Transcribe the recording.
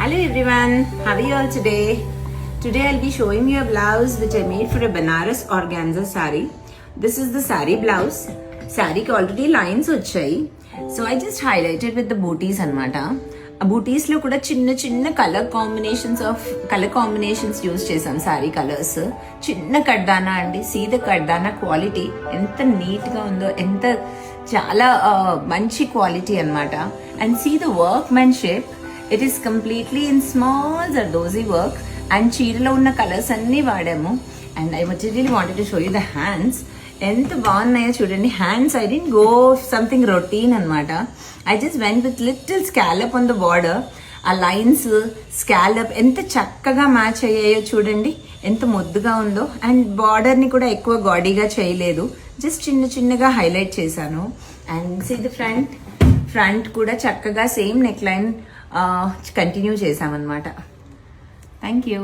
Hello everyone, how are you all today? Today I'll be showing you a blouse which I made for a Banaras organza saree. This is the saree blouse. Saree ki already lines వచ్చాయి. So I just highlighted with the booties అన్నమాట. ఆ బూటీస్ లో కూడా చిన్న చిన్న colour combinations use చేసాం sorry colours. చిన్న కడ్దానా అండి, సీద కడ్దానా క్వాలిటీ ఎంత నీట్ గా ఉందో, ఎంత చాలా మంచి క్వాలిటీ అన్నమాట. And see the workmanship, it is completely in small zardozi work. And చీరలో ఉన్న కలర్స్ అన్ని వాడాము. And I really wanted to show you the hands. ఎంత బాగున్నాయో చూడండి. Hands I didn't go something routine అనమాట. I just went with little scallop on the border. ఆ lines scallop ఎంత చక్కగా మ్యాచ్ అయ్యాయో చూడండి, ఎంత ముద్దుగా ఉందో. అండ్ బార్డర్ ని కూడా ఎక్కువ గాడీగా చేయలేదు, జస్ట్ చిన్న చిన్నగా హైలైట్ చేశాను. అండ్ సీ ద ఫ్రంట్ కూడా చక్కగా సేమ్ నెక్ లైన్ కంటిన్యూ చేశామన్నమాట. Thank you.